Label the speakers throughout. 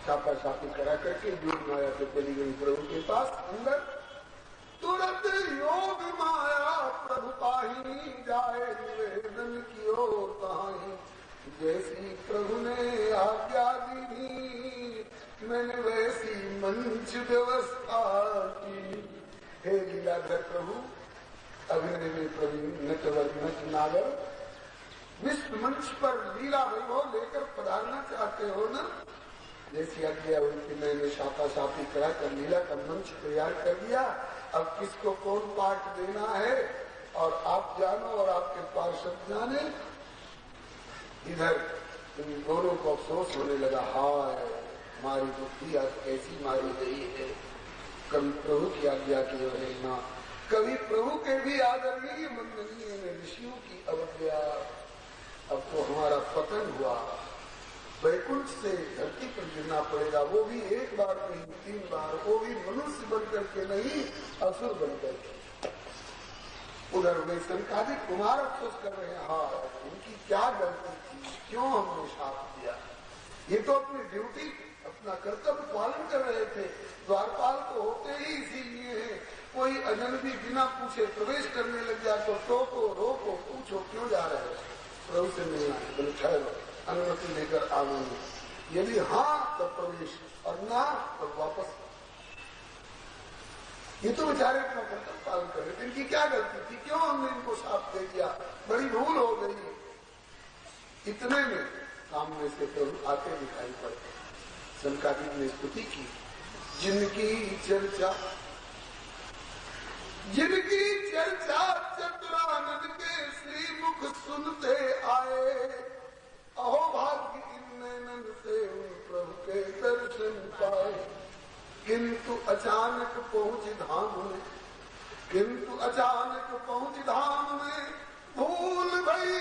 Speaker 1: छापा छापी करा करके योग माया से चली गई प्रभु के पास अंदर। तुरंत योग माया प्रभु पाही जाए निवेदन की ओर कहानी। जैसी प्रभु ने आज्ञा दी मैंने वैसी मंच व्यवस्था की। हे लीलाधर प्रभु, अभिनय में प्रवीण नटवर नट नागर, विश्व मंच पर लीला वैभव लेकर पधारना चाहते हो न? जैसी आज्ञा हुई कि मैंने छापा छापी कराकर लीला का मंच तैयार कर दिया। अब किसको कौन पाठ देना है और आप जानो और आपके पार्षद जाने। इधर इन दोनों को अफसोस होने लगा, हाय हमारी बुद्धि आज कैसी मारी गई है। कभी प्रभु की आज्ञा की अवहेलना, कभी प्रभु के भी आदरणीय मंडलीय ऋषियों की अवज्ञा। अब तो हमारा पतन हुआ, वैकुंठ से धरती पर गिरना पड़ेगा, वो भी एक बार नहीं 3 बार, वो भी मनुष्य बनकर के नहीं असुर बनकर के। उधर वे संकादिक कुमार अफसोस कर रहे हैं, हाँ उनकी क्या गलती थी, क्यों हमने शाप दिया। ये तो अपनी ड्यूटी अपना कर्तव्य पालन कर रहे थे। द्वारपाल तो होते ही इसीलिए है, कोई अजनबी बिना पूछे प्रवेश करने लग जाए तो टोको रोको पूछो क्यों जा रहे हो, प्रभु से मिलना है, बोले ठहरो अनुमति लेकर आऊंगी। यदि हाँ तब प्रवेश और ना तब वापस। ये तो बेचारे अपना कर्तव्य पालन कर रहे थे, इनकी क्या गलती थी, क्यों हमने इनको साथ दे दिया, बड़ी भूल हो गई। इतने में सामने से प्रभु आते दिखाई पड़ते। संकादिक ने स्तुति की, जिनकी चर्चा चतुरानंद के श्रीमुख सुनते आए, अहो भाग्य इन नैनन से उन प्रभु के दर्शन पाए। किंतु अचानक पहुंच धाम में भूल भई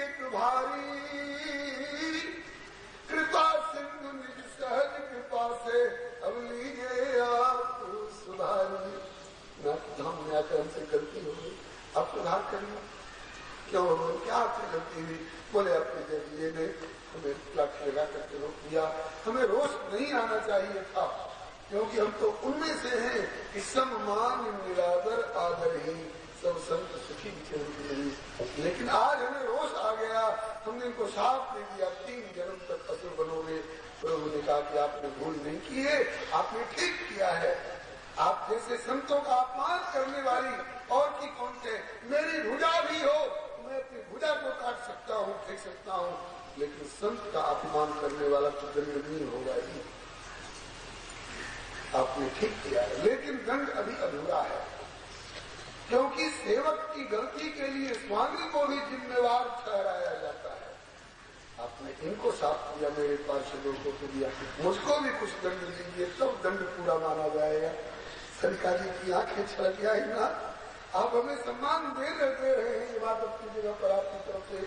Speaker 1: एक भारी। कृपा सिंधु निज सहज कृपा से अब लीजिए आप सुधारी। धाम में आकर हमसे गलती हो गई, आप सुधार करिए। क्यों क्या आपसे गलती हुई? बोले अपने जरिए ने हमें प्लट लगा करके रोक दिया, हमें रोष नहीं आना चाहिए था, क्योंकि हम तो उनमें से हैं कि सम्मान निरादर आदर ही सब संत सुखी नहीं। लेकिन आज हमें रोष आ गया, हमने इनको साफ दे दिया 3 जन्म तक असुर बनोगे। प्रभु ने कहा कि आपने भूल नहीं की है, आपने ठीक किया है। आप जैसे संतों का अपमान करने वाली और की कौन से, मेरी भुजा भी हो, मैं अपनी भुजा को काट सकता हूँ, फेंक सकता हूँ, लेकिन संत का अपमान करने वाला तो दंड नहीं होगा ही। आपने ठीक किया है, लेकिन दंड अभी अधूरा है, क्योंकि सेवक की गलती के लिए स्वामी को भी जिम्मेवार ठहराया जाता है। आपने इनको साफ किया, मेरे पार्षदों को तो दिया, मुझको भी कुछ दंड दीजिए, तब दंड पूरा माना जाएगा। सरकार जी की आंखें छलक आई ना, आप हमें सम्मान दे रहे हैं, ये बात अपनी जगह पर आपकी तरफ से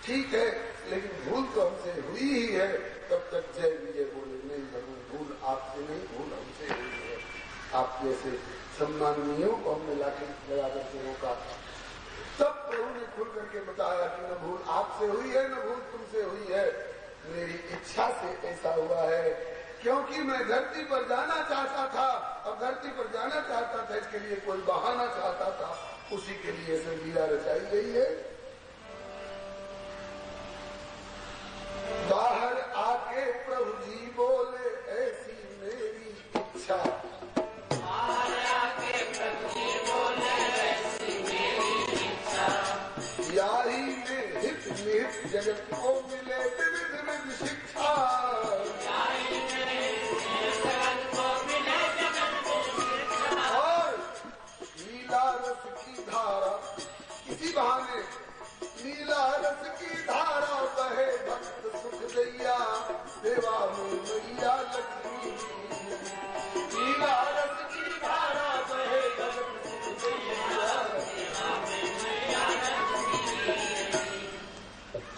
Speaker 1: ठीक है, लेकिन भूल तो हमसे हुई ही है। तब तक जय विजय बोले, नहीं प्रभु भूल आपसे नहीं, भूल हमसे हुई है। आप जैसे सम्माननीयों को हमने लाठी लगा करके रोका। तब प्रभु ने खुल करके बताया कि न भूल आपसे हुई है, न भूल तुमसे हुई है, मेरी इच्छा से ऐसा हुआ है, क्योंकि मैं धरती पर जाना चाहता था। अब धरती पर जाना चाहता था, इसके लिए कोई बहाना चाहता था, उसी के लिए ऐसे लीला रचाई गई है। बाहर आके प्रभु जी बोले, ऐसी मेरी इच्छा।
Speaker 2: बाहर आके प्रभु जी बोले, ऐसी मेरी इच्छा।
Speaker 1: यारी में हित निहित जगत को मिले विविध विविध शिक्षा। इसी बहाने लीला रस की धारा बहे, भक्त सुख दैया देवा में मैया लक्ष्मी। लीला रस की धारा बहे, भक्त सुख दैया देवा में मैया लक्ष्मी।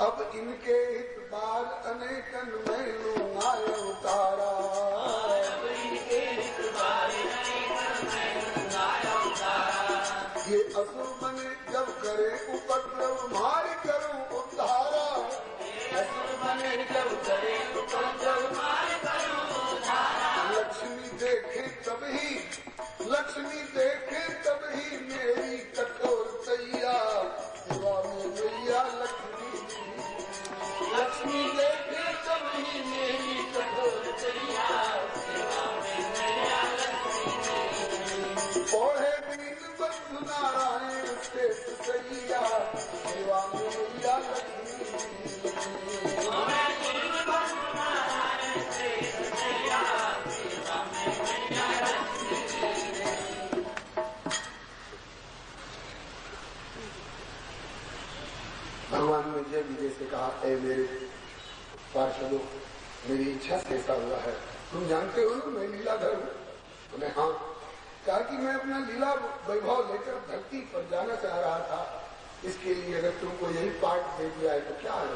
Speaker 1: अब इनके हित बाल अनेकन में लूंगाय उतारा।
Speaker 2: अब इनके हित बाल अनेकन में लूंगाय उतारा।
Speaker 1: ये असुर बने जब करे उपद्रव मारे, भगवान ने जय विजय से कहा, ऐ मेरे पार्षदों, मेरी इच्छा से ऐसा हुआ है। तुम जानते हो ना मैं लीलाधर हूँ। बोले हाँ। कहा कि मैं अपना लीला वैभव लेकर धरती पर जाना चाह रहा था, इसके लिए अगर तुमको यही पाठ दे दिया है तो क्या है।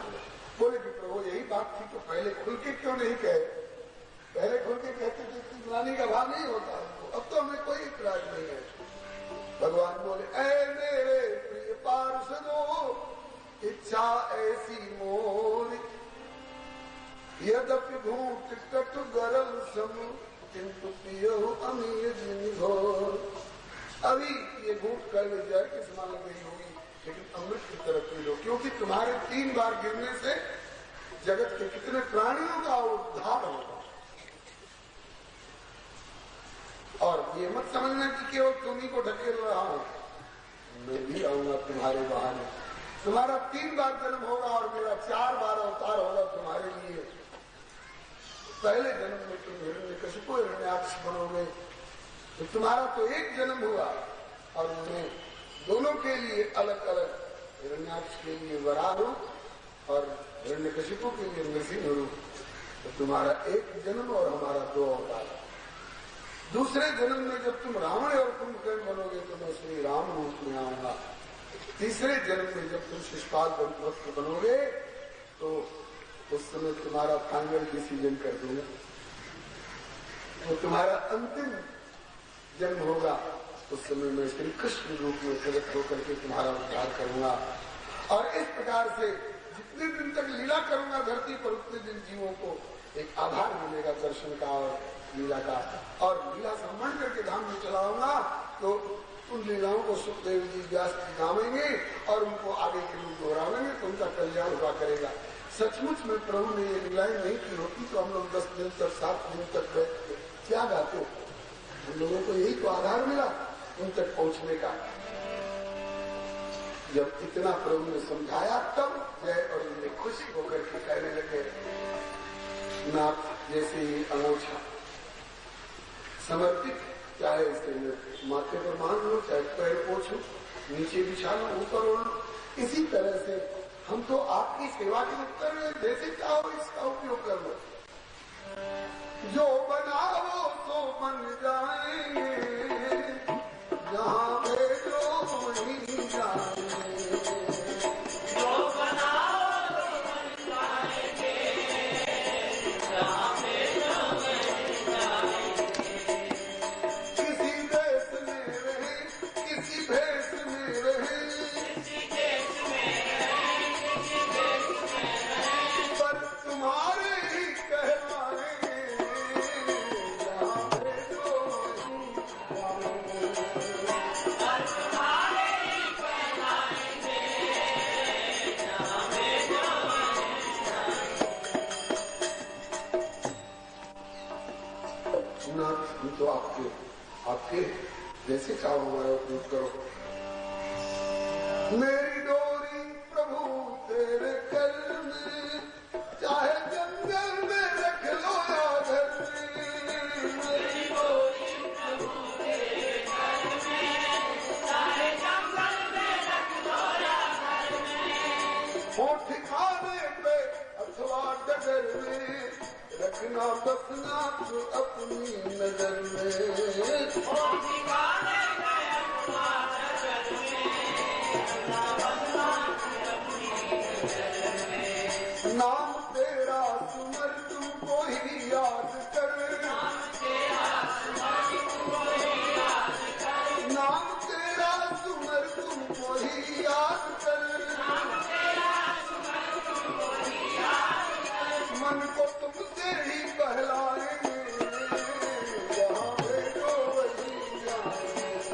Speaker 1: बोले कि प्रभु यही बात थी तो पहले खुल के क्यों नहीं कहे। पहले खुल के कहते थे कि ज्ञानी का भाव नहीं होता, अब तो हमें कोई इतराज नहीं है। भगवान बोले, ऐ मेरे प्रिय पार्षदों, इच्छा ऐसी मोर, यद्यपि भूत तट गरल सम, किंतु पियो अमीर घोर। अभी ये भूत कल जय के समान नहीं होगी, लेकिन अमृत की तरफ पी लो, क्योंकि तुम्हारे 3 बार गिरने से जगत के कितने प्राणियों का उद्धार होगा। और ये मत समझना कि केवल तुम्ही को ढकेल रहा हूं, मैं भी आऊंगा तुम्हारे बहाने। तुम्हारा 3 बार जन्म होगा और मेरा 4 बार अवतार होगा तुम्हारे लिए। पहले जन्म में तुम हिरण्यकशिपु हिरण्याक्ष बनोगे, तो तुम्हारा तो एक जन्म हुआ और उन्हें दोनों के लिए अलग अलग, हिरण्याक्ष के लिए वराह रूप और हिरण्यकशिपु के लिए नृसिंह रूप। तो तुम्हारा एक जन्म और हमारा 2 अवतार। दूसरे जन्म में जब तुम रावण और कुंभकर्ण बनोगे तो मैं श्री राम रूप में आऊंगा। तीसरे जन्म में जब तुम शिशुपाल दंपति बनोगे तो उस समय तुम्हारा फाइनल डिसीजन कर दूंगा। तो तुम्हारा अंतिम जन्म होगा, उस समय मैं श्री कृष्ण रूप में प्रकट होकर के तुम्हारा उद्धार करूंगा। और इस प्रकार से जितने दिन तक लीला करूंगा धरती पर, उतने दिन जीवों को एक आधार मिलेगा दर्शन का और लीला का। और लीला संबंध करके धाम में चलाऊंगा तो उन लीलाओं को सुखदेव जी व्यास जी गावेंगे और उनको आगे के लोग दोहरावेंगे तो उनका कल्याण हुआ करेगा। सचमुच में प्रभु ने ये लीलाएं नहीं की होती तो हम लोग 10 दिन तक 7 दिन तक क्या गाते। हम लोगों को यही तो आधार मिला उन तक पहुंचने का। जब इतना प्रभु ने समझाया तब जय और उन्हें खुश होकर के कहने लगे, नाथ जैसे ही अनोखा समर्पित, चाहे इसे माथे पर मान लो, चाहे पैर पोछो, नीचे बिछा लो, ऊपर ओढ़ लो, इसी तरह से हम तो आपकी सेवा के उत्तर में जैसे चाहो इसका उपयोग कर लो। जो बनाओ तो बन जाएंगे, जहाँ भेजो वहीं जाएंगे।
Speaker 2: जो बनाओ तो बन जाएंगे, जहाँ भेजो वहीं जाएंगे।
Speaker 1: किसी देश में रहे, किसी भेष में रहे,
Speaker 2: किसी देश में रहे, किसी देश में रहे,
Speaker 1: पर तुम्हारे ही कहलाएंगे, जहाँ भेजो वहीं जाएंगे।
Speaker 2: और तुम्हारे ही कहलाएंगे, जहाँ भेजो वहीं जाएंगे।
Speaker 1: नाथ हम तो आपके जैसे चाहो हमारा उपयोग करो। मेरी डोरी प्रभु तेरे कर में, चाहे जंगल में रख लो या घर में।
Speaker 2: मेरी डोरी प्रभु तेरे घर में, चाहे जंगल में रख लो या घर में।
Speaker 1: हो ठिकाने पे अथवा डगर में, रखना बसना तो अपनी नजर में।
Speaker 2: ओ ठिकाने में अथवा नगर में, रखना बसना अपनी नजर में।
Speaker 1: नाम तेरा सुमर तुमको ही याद कर,
Speaker 2: नाम तेरा सुमर तुमको ही याद कर,
Speaker 1: नाम तेरा सुमर तुमको ही याद कर।
Speaker 2: नाम तेरा सुमर तुमको ही याद कर।
Speaker 1: मन को तुमसे ही बहलाएंगे, जहाँ भेजो वहीं जाएंगे।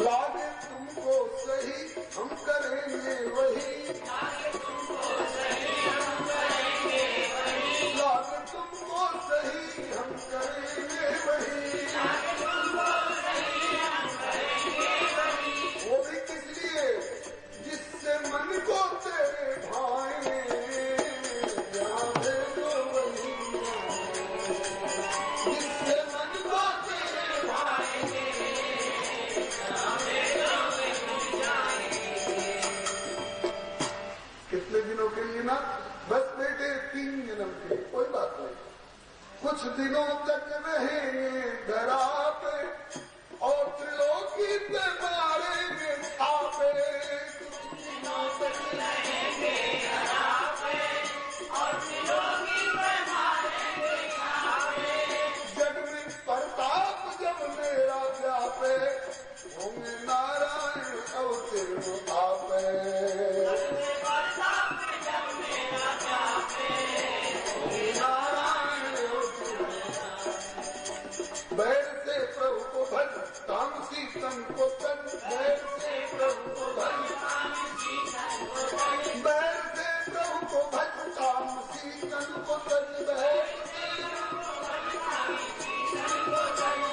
Speaker 1: लागे तुमको सही हम करेंगे वही, लागे तुमको सही हम करेंगे वही, वो भी किस लिए जिससे मन को तेरे भाए, जहाँ भेजो वही, जिससे मन को तेरे भाएंगे, कितने दिनों के लिए ना, बस बेटे 3 जन्म के लिए, कोई बात नहीं, कुछ दिनों तक रहेंगे धरा पे और त्रिलोकी पे मारेंगे छापे, कुछ दिनों तक रहेंगे धरा पे और त्रिलोकी पे मारेंगे छापे, जग में प्रताप जब मेरा व्यापे, होंगे नारायण अवतीर्ण आपे, बैर से प्रभु को भज तामसी तन को तन, बैर से प्रभु को भज, बैर से प्रभु को भज तामसी तन को तन,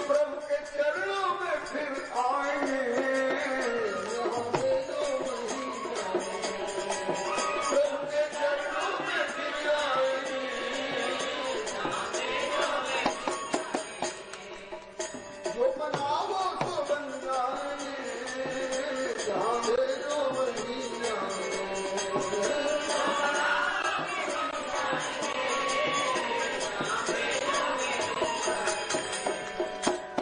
Speaker 1: प्रभु के चरणों में फिर आएंगे, प्रभु के चरणों में फिर आएंगे, जो बनाओ तो बन जाएंगे, जहाँ भेजो वही जाएंगे,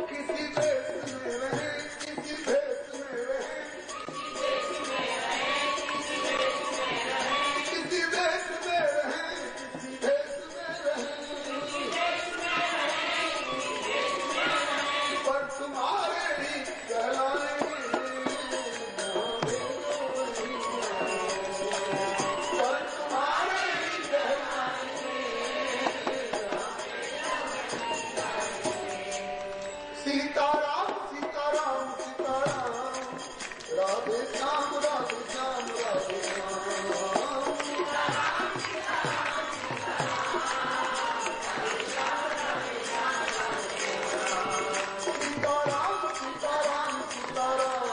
Speaker 1: किसी देश में रहे, किसी देश में रहे, किसी देश में रहे, किसी देश में रहे, पर तुम्हारे ही कहलाएंगे, पर तुम्हारे ही कहलाएंगे, सीताराम सीताराम सीताराम, राधे श्याम राधे श्याम राधे श्याम, सीताराम सीताराम सीताराम,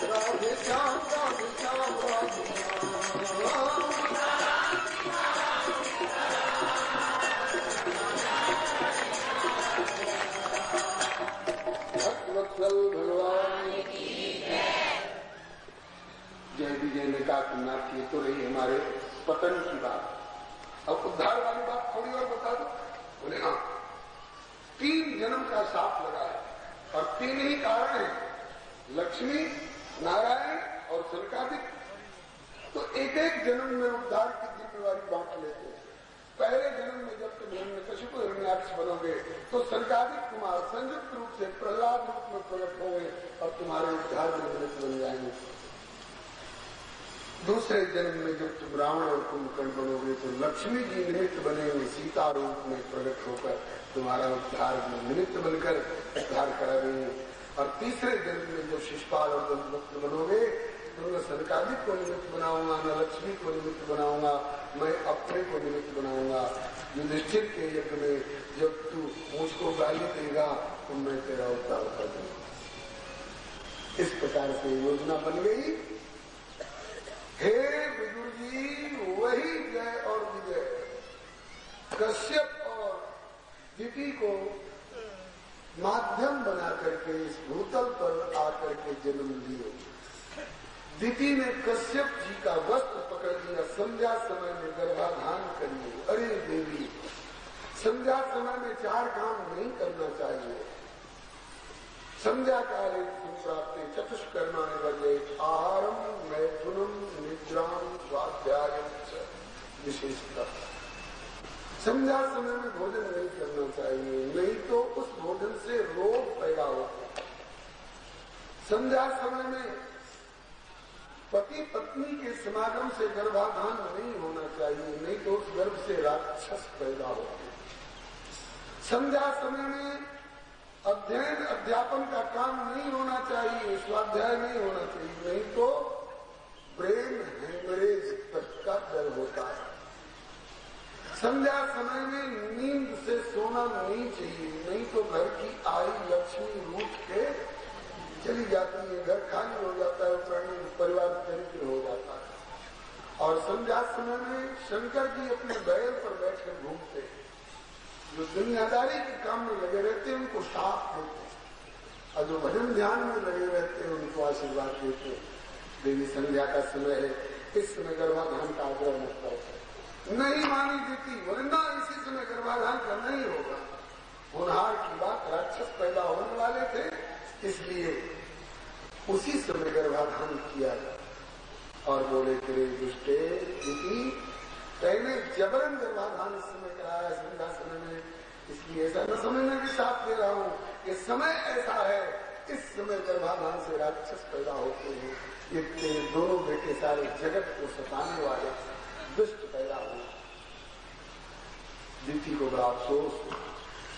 Speaker 1: राधे श्याम राधे श्याम राधे श्याम, भक्तवत्सल भगवान की जय विजय ने कहा कि नाथ ये तो रही हमारे पतन की बात, अब उद्धार वाली बात थोड़ी और बता दो। बोले हाँ, 3 जन्म का साथ लगा है और 3 ही कारण है, लक्ष्मी, नारायण और सनकादिक, तो एक एक जन्म में उद्धार की जिम्मेवारी बांट लेते हैं। पहले जन्म में जब तुम हिरण्यकशिपु हिरण्याक्ष बनोगे तो सनकादिक कुमार संयुक्त रूप से प्रहलाद रूप में प्रकट होंगे और तुम्हारे उद्धार में निमित्त बन जाएंगे। दूसरे जन्म में जब तुम रावण और कुंभकर्ण बनोगे तो लक्ष्मी जी निमित्त बनेंगे, सीता रूप में प्रकट होकर तुम्हारा उद्धार में निमित्त बनकर उद्धार करा देंगे। और तीसरे जन्म में जब शिशुपाल और दंतवक्त्र बनोगे तो न सनकादिक को निमित्त बनाऊंगा, न लक्ष्मी को निमित्त बनाऊंगा, मैं अपने को निमित्त बनाऊंगा। युधिष्ठिर के यज्ञ में जब तू मुझको गाली देगा तो मैं तेरा उद्धार कर दूंगा। इस प्रकार से योजना बन गई। हे विदुर जी, वही जय और विजय कश्यप और दिति को माध्यम बना करके इस भूतल पर आकर के जन्म लिए। दिति ने कश्यप जी का वस्त्र पकड़ लिया, संध्या समय में गर्भाधान करिए। अरे देवी, संध्या समय में 4 काम नहीं करना चाहिए। संध्या काले प्राप्ते चतुष्कर्माणि वर्जेत, आहारम मैथुनम निद्राम स्वाध्यायम च विशेषतः। संध्या समय में भोजन नहीं करना चाहिए, नहीं तो उस भोजन से रोग पैदा होते। संध्या समय में पति पत्नी के समागम से गर्भाधान नहीं होना चाहिए, नहीं तो उस गर्भ से राक्षस पैदा होते। संध्या समय में अध्ययन अध्यापन का काम नहीं होना चाहिए, स्वाध्याय नहीं होना चाहिए, नहीं तो ब्रेन हेमरेज तक का डर होता है। संध्या समय में नींद से सोना नहीं चाहिए, नहीं तो घर की आई लक्ष्मी रूठ के चली जाती है, घर खाली हो जाता है, परिवार दरिद्र हो जाता है। और संध्या समय में शंकर जी अपने बैल पर बैठकर घूमते हैं, जो दुनियादारी के काम में लगे रहते हैं उनको साथ देते हैं, और जो भजन ध्यान में लगे रहते हैं उनको आशीर्वाद देते हैं। देवी संध्या का समय है, इस समय गर्भाधान का आग्रह मत करो। नहीं मानी देती, वरना इसी समय गर्भाधान करना ही होगा। होनहार की बात, राक्षस पैदा होने वाले थे, इसलिए उसी समय गर्भाधान किया और बोले तेरे दुष्टे दीदी पहले जबरन गर्भाधान इस समय कराया संध्या समय में, इसलिए ऐसा न समझने के साथ दे रहा हूँ कि समय ऐसा है, इस समय गर्भाधान से राक्षस पैदा होते हैं। ये तेरे दोनों बेटे सारे जगत को सताने वाले दुष्ट पैदा हुए। दीदी को बड़ा अफसोस,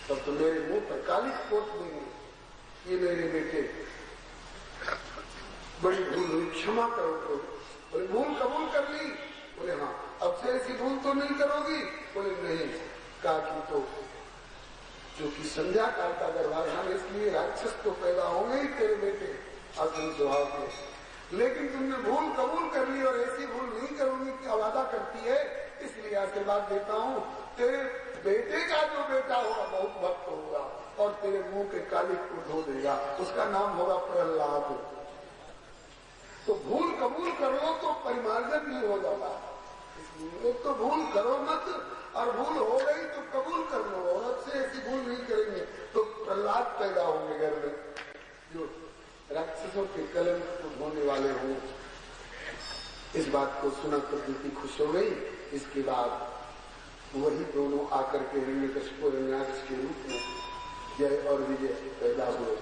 Speaker 1: तब तो मेरे मुंह पर काली कोट देंगे, ये मेरे बेटे बड़ी भूल हुई, क्षमा करो। तो बोले भूल कबूल कर ली? बोले हाँ। अब से ऐसी भूल तो नहीं करोगी? बोले नहीं। कहा कि तो जो कि संध्या काल का गर्भाधान, इसलिए राक्षस तो पैदा होंगे ही तेरे बेटे असली स्वभाव के, लेकिन तुमने भूल कबूल कर ली और ऐसी भूल नहीं करूंगी कि वादा करती है, इसलिए आशीर्वाद देता हूँ। तेरे बेटे का जो बेटा होगा बहुत भक्त होगा और तेरे मुंह के काली को धो देगा, उसका नाम होगा प्रहलाद। तो भूल कबूल कर लो तो परिमार्जन नहीं हो जाता, इसलिए एक तो भूल करो मत, और भूल हो गई तो कबूल कर लो, और अब से ऐसी भूल नहीं करेंगे तो प्रहलाद पैदा होंगे घर में, जो राक्षसों के कलंक को धोने वाले हों। इस बात को सुना तो दीदी खुश हो गई। इसके बाद वही दोनों आकर के हिरण्यकशिपु और हिरण्याक्ष के रूप में जय और विजय पैदा हुए।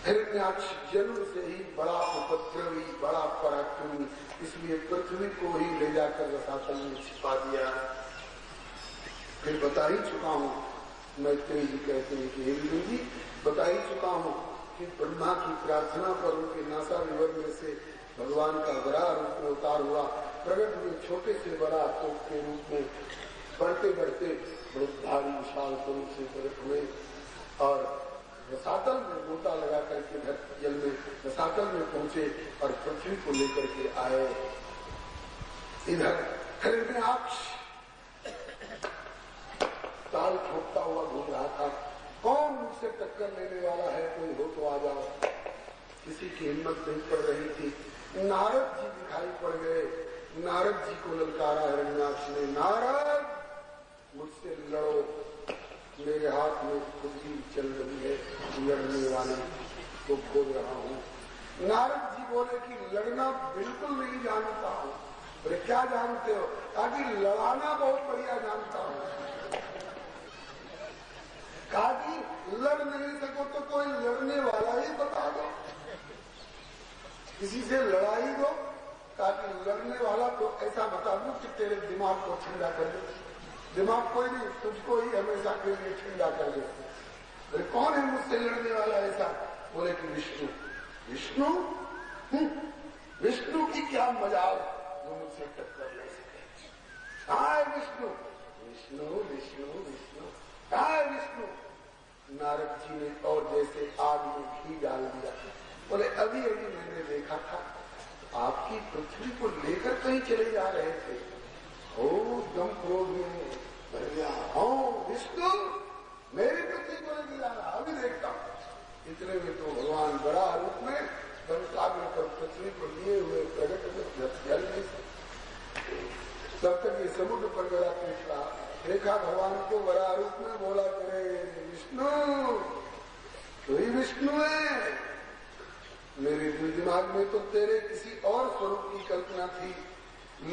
Speaker 1: हिरण्याक्ष जन्म से ही बड़ा उपद्रवी, बड़ा पराक्रमी, इसलिए पृथ्वी को ही ले जाकर रसातल में छिपा दिया। फिर बता ही चुका हूँ, मैत्री जी कहते हैं कि हिरण्य जी बता ही चुका हूँ कि ब्रह्मा की प्रार्थना पर उनके नासा विवर में से भगवान का बड़ा रूप में उतार हुआ, प्रगट में छोटे से बड़ा तोप के रूप में बढ़ते बढ़ते बहुत भारी विशाल स्वरूप से प्रकट हुए और रसातल में गोता लगा करके धरती जल में रसातल में पहुंचे और पृथ्वी को लेकर के आए। इधर हिरण्याक्ष ताल ठोकता हुआ घूम रहा था, कौन मुझसे टक्कर लेने वाला है, कोई हो तो आ जाओ। किसी की हिम्मत नहीं पड़ रही थी। नारद जी दिखाई पड़ गए, नारद जी को ललकारा हिरण्याक्ष ने, नारद मुझसे लड़ो, मेरे हाथ में खुशी चल रही है, लड़ने वाले तो खोज रहा हूँ। नारद जी बोले कि लड़ना बिल्कुल नहीं जानता हूँ। बोले क्या जानते हो? कहा लड़ाना बहुत बढ़िया जानता हूँ। कहा लड़ नहीं सको तो कोई लड़ने वाला ही बता दो, किसी से लड़ाई दो। कहा लड़ने वाला तो ऐसा बता दो कि तेरे दिमाग को ठंडा कर दे। दिमाग कोई नहीं, तुझको ही हमेशा के लिए ठंडा कर दे। बोले कौन है मुझसे लड़ने वाला ऐसा? बोले कि विष्णु। विष्णु? विष्णु की क्या मजाल जो मुझसे टक्कर ले सके? कहाँ है विष्णु? विष्णु विष्णु विष्णु कहाँ है विष्णु? नारद जी ने और जैसे आग में घी डाल दिया। बोले अभी अभी मैंने देखा था आपकी पृथ्वी को लेकर कहीं चले जा रहे थे। ओ दम क्रोध में भर गया। विष्णु मेरी पृथ्वी को लेकर जा रहा, अभी देखता हूँ। इतने में तो भगवान बड़ा रूप में सागर पर पृथ्वी को लिए हुए प्रगट में जल नहीं सकते। तब तक ये समुद्र पर गया कृष्णा देखा भगवान को बड़ा रूप में, बोला करे विष्णु तो ही विष्णु है। मेरे दिल दिमाग में तो तेरे किसी और स्वरूप की कल्पना थी,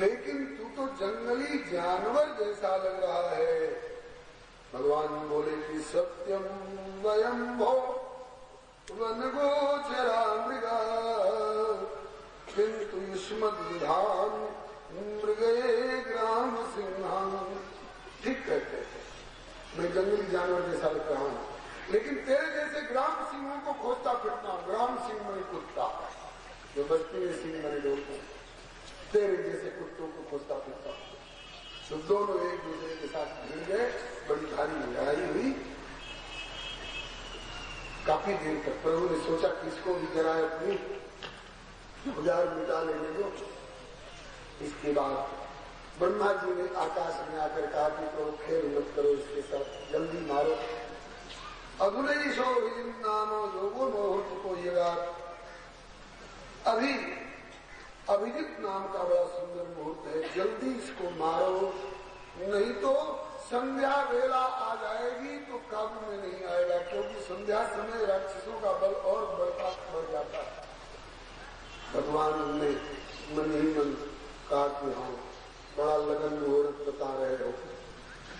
Speaker 1: लेकिन तू तो जंगली जानवर जैसा लग रहा है। भगवान बोले कि सत्यम वयम भो वन गोचरा मृगा किंतु युष्मद् विधान मृगये ग्राम सिंहान। ठीक कहते हैं, मैं जंगली जानवर जैसा लग रहा हूँ, लेकिन तेरे जैसे ग्राम सिंहों को खोजता फिरता हूँ। ग्राम सिंह मैंने कुत्ता, जो बस्ती में सिंह मैंने लोग, तेरे जैसे कुत्तों को खोजता फिरता हूँ। तो दोनों एक दूसरे के साथ भिड़ गए, बड़ी भारी लड़ाई हुई। काफी देर तक प्रभु ने सोचा कि इसको भी जरा अपनी गुजार मिटा लेने दो। इसके बाद ब्रह्मा जी ने आकाश में आकर कहा कि प्रभु खेल मत करो, इसके साथ जल्दी मारो। अगुलई सो नामो योगो मोह को ये अभी अभिजित नाम का बड़ा सुंदर मुहूर्त है, जल्दी इसको मारो, नहीं तो संध्या वेला आ जाएगी तो काबू में नहीं आएगा, क्योंकि संध्या समय राक्षसों का बल और बढ़ जाता है। भगवान ने मन ही मन कहा कि हाँ, बड़ा लगन मुहूर्त बता रहे हो।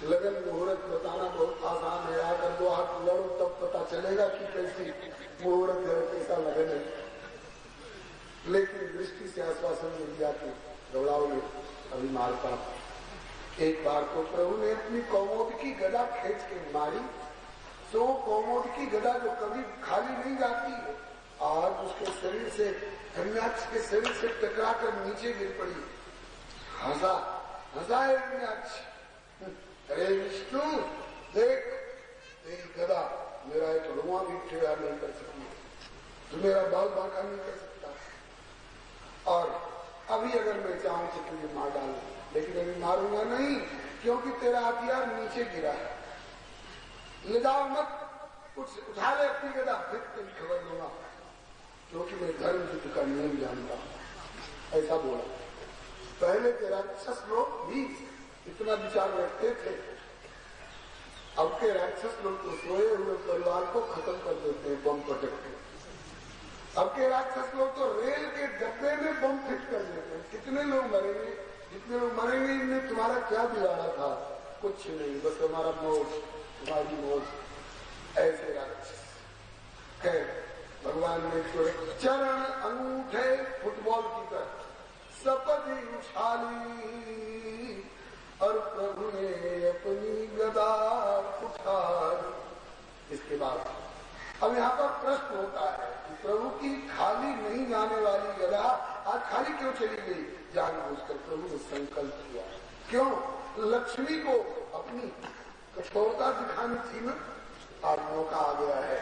Speaker 1: लगन मुहूर्त बताना बहुत आसान है, आकर दो हाथ लड़ो तब पता चलेगा कि कैसी मुहूर्त है, कैसा लगन है। लेकिन दृष्टि से आश्वासन मिल दिया कि घबराओ में अभी मारता। एक बार तो प्रभु ने अपनी कौमोद की गदा खींच के मारी, तो कौमोद की गदा जो कभी खाली नहीं जाती है, आज उसके शरीर से, हिरण्याक्ष के शरीर से टकरा कर नीचे गिर पड़ी। हंसा हिरण्याक्ष, अरे विष्णु देख, तेरी गदा मेरा एक रुआ भी टेढ़ा नहीं कर सकती, तो मेरा बाल बांका नहीं कर सकता, और अभी अगर मैं चाहूं तो तुझे मार डालू, लेकिन अभी मारूंगा नहीं, क्योंकि तेरा हथियार नीचे गिरा है। ले जाओ मत, उठा ले अपनी गदा, फिर तेरी खबर दूंगा, क्योंकि मैं धर्म युद्ध का नियम जानता हूं। ऐसा बोला। पहले के राक्षस लोग भी इतना विचार रखते थे, अब के राक्षस लोग तो सोए हुए परिवार को खत्म कर देते हैं बम पटक के। अब के राक्षस लोग तो रेल के डब्बे में बम फिट कर देते हैं। कितने लोग मरेंगे, जितने लोग मरेंगे, इनमें तुम्हारा क्या बिगाड़ा था? कुछ नहीं, बस हमारा मौज, तुम्हारी मौज। ऐसे राक्षस है। भगवान ने चरण अंगूठे फुटबॉल की तरह सपदी उछाली, और प्रभु ने अपनी गदा उठा। इसके बाद अब यहाँ पर प्रश्न होता है कि प्रभु की खाली नहीं जाने वाली गदा आज खाली क्यों चली गई? जानबूझकर प्रभु ने संकल्प किया। क्यों? लक्ष्मी को अपनी कठोरता दिखानी थी ना, आज मौका आ गया है।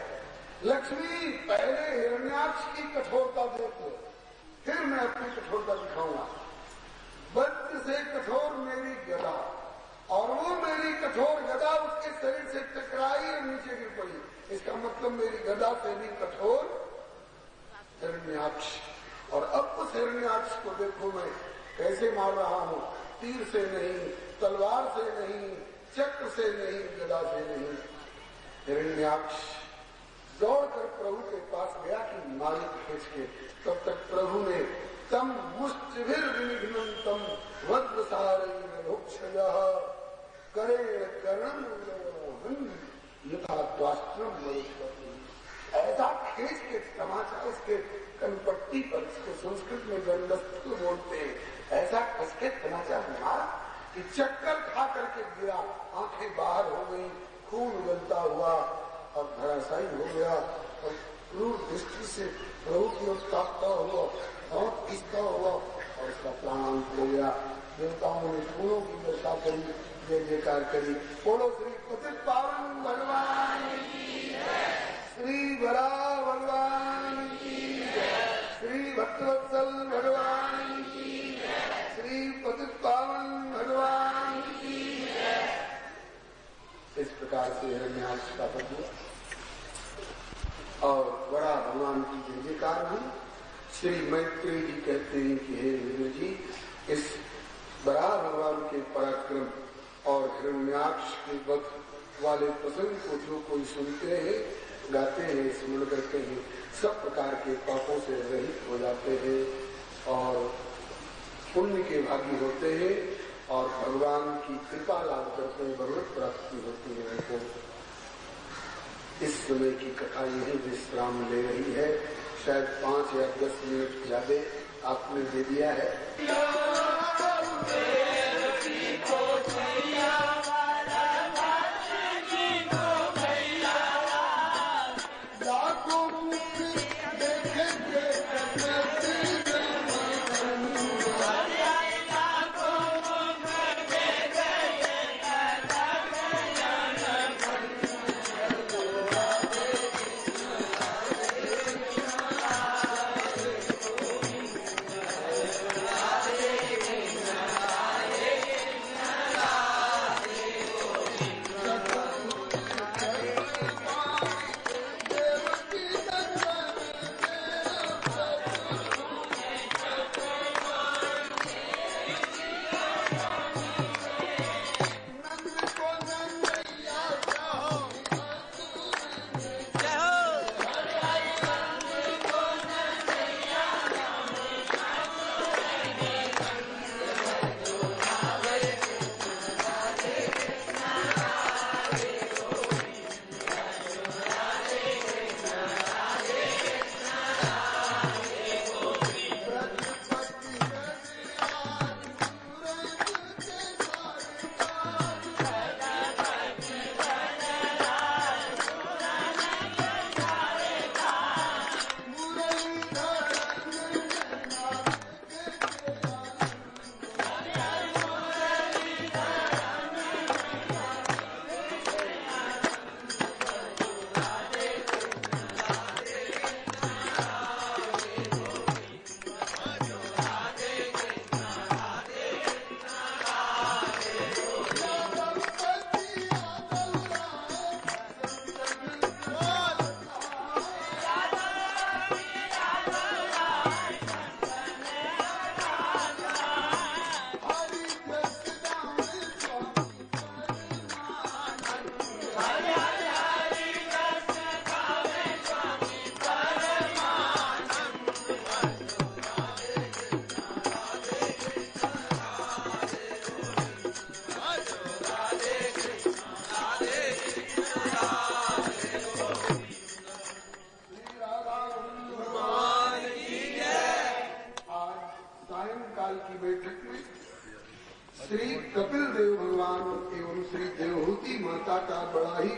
Speaker 1: लक्ष्मी, पहले हिरण्याक्ष की कठोरता देखो, फिर मैं अपनी कठोरता दिखाऊंगा। वज्र से कठोर मेरी गदा, और वो मेरी कठोर गदा उसके शरीर से टकराई और नीचे गिर पड़ी। इसका मतलब मेरी गदा से भी कठोर हिरण्याक्ष। और अब उस हिरण्याक्ष को देखो मैं कैसे मार रहा हूँ, तीर से नहीं, तलवार से नहीं, चक्र से नहीं, गदा से नहीं। हिरण्याक्ष दौड़कर प्रभु के पास गया कि मारी खींच के। तब तक प्रभु ने तम मुष्टिभिर विनिघ्नन्तम वज्रसारैर्भुक्षयः करेण कर्णं यथा त्वाष्ट्रम मरुत्पत्ति। ऐसा खींच के समाचार उसके कनपट्टी पर, इसको संस्कृत में दंडस्तु बोलते हैं, ऐसा कस के समाचार मारा कि चक्कर खा करके गिरा, आंखें बाहर हो गई, खून उगलता हुआ और धराशायी हो गया। और क्रूर दृष्टि से प्रभु की ओर ताकता हुआ, बहुत पीसता हुआ, और उसका प्राण हो गया। देवताओं ने फूलों की वर्षा करी, जय जयकार करी। बोलो श्री पतित पावन भगवान की जय, श्री बरा भगवान की जय, श्री भक्तवत्सल भगवान की जय, श्री पतित पावन भगवान की जय। इस प्रकार से हिरण्याक्ष का वध हुआ और बड़ा भगवान की जय जयकार हुई। श्री मैत्री जी कहते हैं कि हे इंद्र जी, इस बड़ा भगवान के पराक्रम और हिरण्याक्ष के वध वाले प्रसंग को जो कोई सुनते हैं, गाते हैं, स्मरण करते हैं, सब प्रकार के पापों से रहित हो जाते हैं और पुण्य के भागी होते हैं और भगवान की कृपा लाभ करते हैं, भगवत प्राप्ति होती है उनको। इस समय की कथा यही विश्राम ले रही है। शायद 5 या 10 मिनट ज्यादा आपने दे दिया है।
Speaker 2: को
Speaker 1: माता का बड़ा ही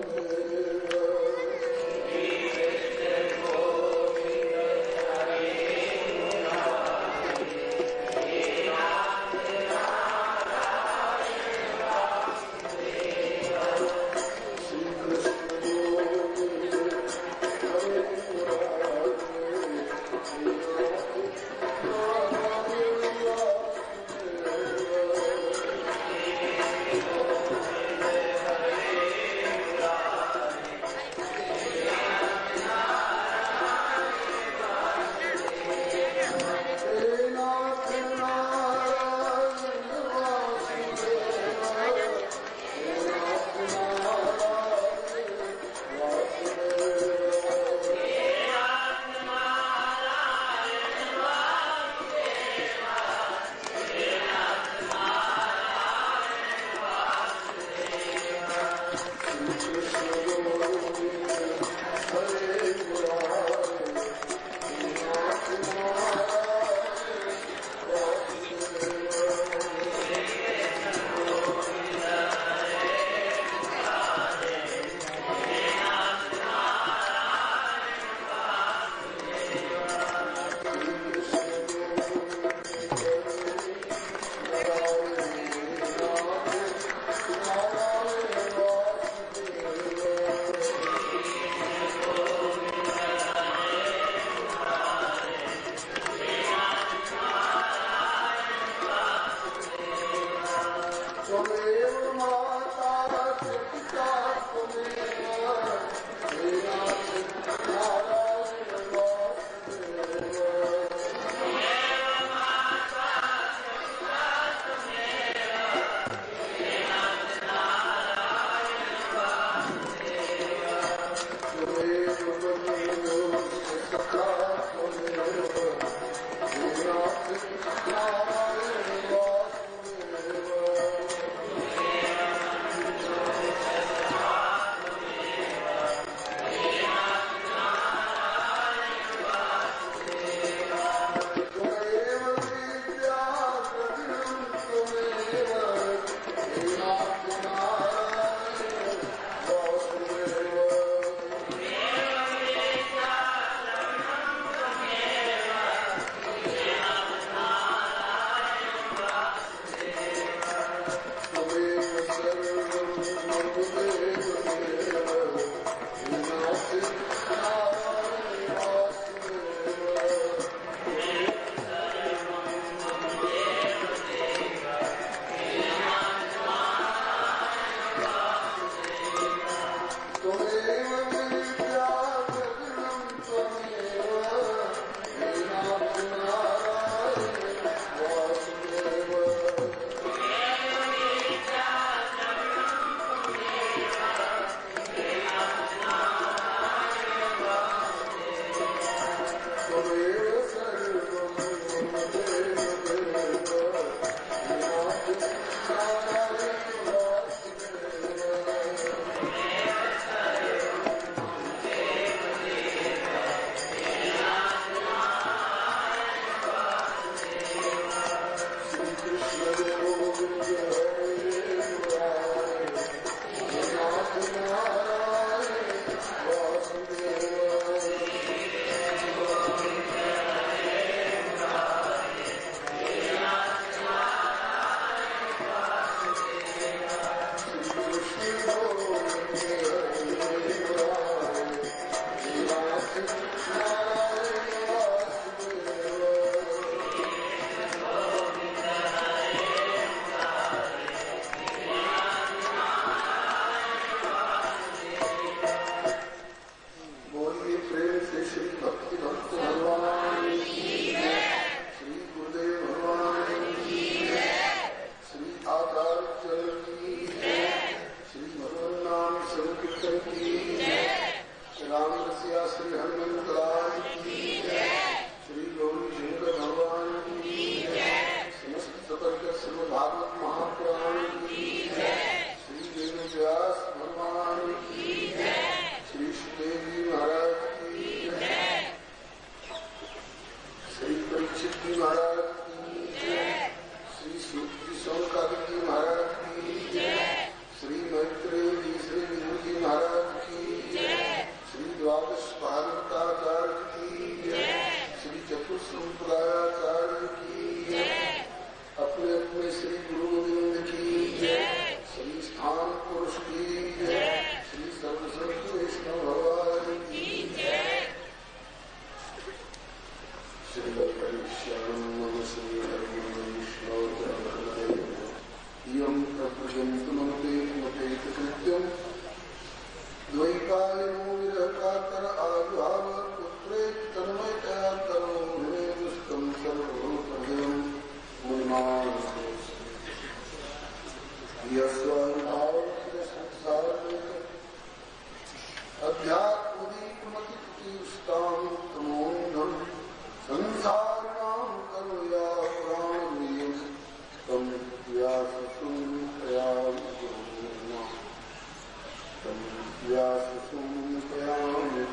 Speaker 1: व्याससूनुपयामि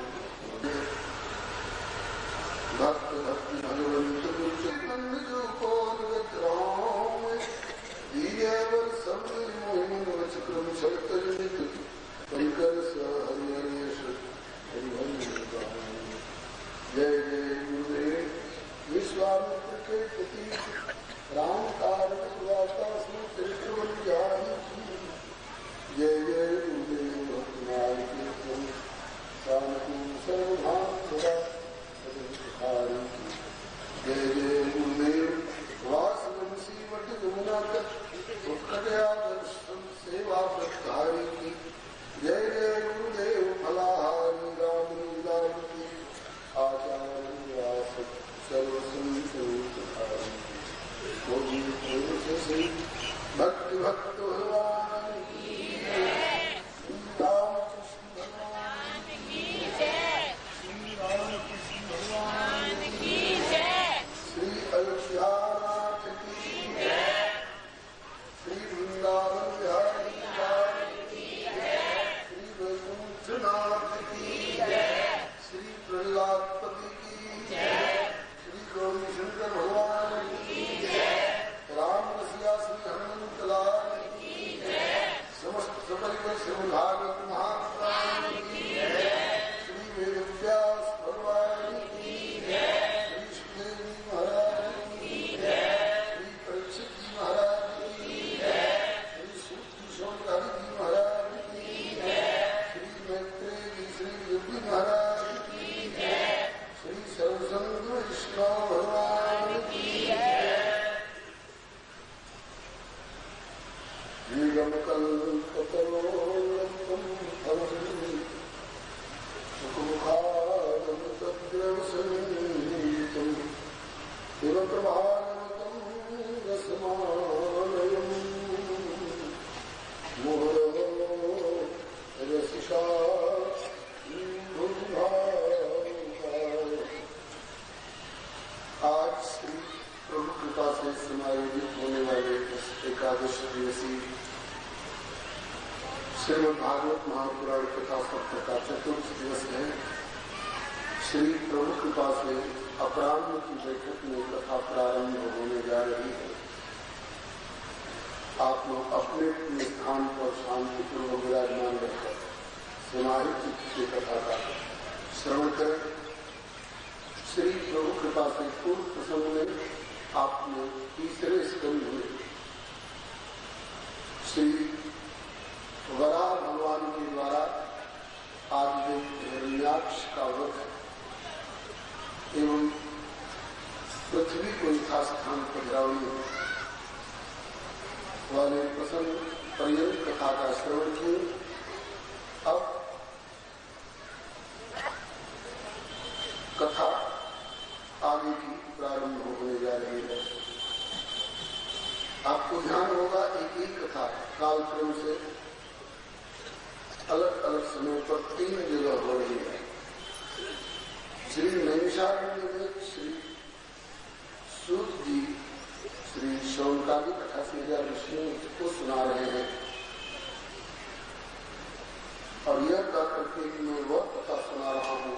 Speaker 1: भक्त भक्ति भगवंत जो को अनुगत राम दीयवर सब मोहिन वचक्रम चरित परिकर हरिहरेश जय जय गुरुदेव विश्वामित्र के प्रति राम कारक सुवार्ता चरित्र जय जय गुरुदेव भक्तनाथ कीर्तन शांति सर्वभाव सदा जय जय गुरुदेव वासवंशी वट जमुना तक उत्कटया दर्शन सेवा प्रत्यारी की जय जय गुरुदेव फलाहारी राम लीलावती आचार्य व्यास सर्वसंतोषधारी भक्ति भक्त भगवान की रामकृष्ण भगवान की जय श्री रामकृष्ण भगवान की जय श्री अयोध्यानाथ की जय श्री वृंदावन बिहारी की जय श्री वैकुंठनाथ की जय श्री प्रहलादपति की जय श्री गौरी शंकर भगवान की जय राम रसिया श्री हनुमंत लाल की जय समस्त सपरिवार श्री भागवत महापुराण की जय श्री वेद व्यास भगवान की जय श्री सुखदेव महाराज की जय श्री परीक्षित जी महाराज की जय श्री सूक्ति शौनकादि जी महाराज की जय श्री मैत्रेयी श्री योगी महाराज की जय श्री सर्वसंग विष्णु भगवान की जय कल्पतरोलंबं फलं सुखमुखादं तद्रवसंयुतं शिवप्रभावतं रसमालयं मुहुरवो रसिषा आज श्री प्रभु कृपा से समायोजित होने वाले इस एकादश दिवसीय श्रीमद् भागवत महापुराण कथा सप्ताह का चतुर्थ दिवस है। श्री प्रभु कृपा से अपराह्न की बैठक में कथा प्रारंभ होने जा रही है। आप लोग अपने अपने स्थान पर शांतिपूर्वक विराजमान रहकर समाहित चित्त से कथा का श्रवण करें। श्री प्रभु कृपा से पूर्व प्रसंग में आपने तीसरे स्कंध में श्री वराह भगवान के द्वारा आदिदेव हिरण्याक्ष का वध एवं पृथ्वी को यथास्थान पधराने वाले प्रसंग पर्यंत कथा का श्रवण किए। अब कथा आगे की प्रारंभ होने जा रही है। आपको ध्यान होगा एक ही कथा कालक्रम से अलग अलग समय पर 3 जगह हो रही है। श्री नैमिषारण्य में श्री सूत जी श्री शौनकादि कथा से ऋषियों को सुना रहे हैं और यह कहकर के मैं वह कथा सुना रहा हूँ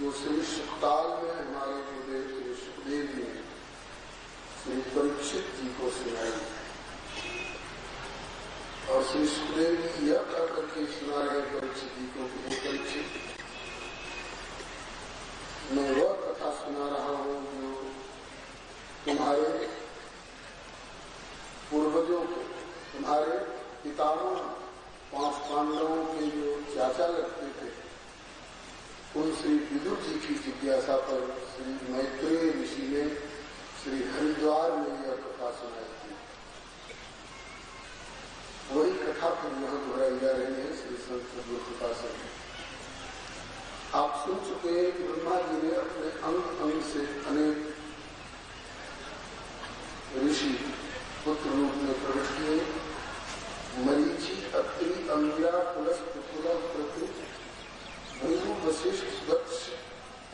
Speaker 1: जो श्री सुखताल में हमारे गुरुदेव श्री सुखदेव जी ने श्री परीक्षित जी को सुनाई और श्री सुखदेव जी यह कहकर के सुना रहे परीक्षित जी को परीक्षित मैं वह कथा सुना रहा हूँ जो तुम्हारे पूर्वजों को तुम्हारे पितामह 5 पांडवों के जो चाचा लगते थे उन श्री विदुर जी की जिज्ञासा पर श्री मैत्रेय ऋषि ने श्री हरिद्वार में यह कथा सुनाई थी। वही कथा फिर यहाँ दोहराई जा रही है श्री संत सद्गुरु कृपा से। आप सुन चुके हैं कि ब्रह्मा जी ने अपने अंग अंग से अनेक ऋषि पुत्र रूप में प्रकट किए। मरीचि, अत्रि, अंगिरा, पुलस्त्य, पुलह, प्रतु, भृगु, वशिष्ठ, दक्ष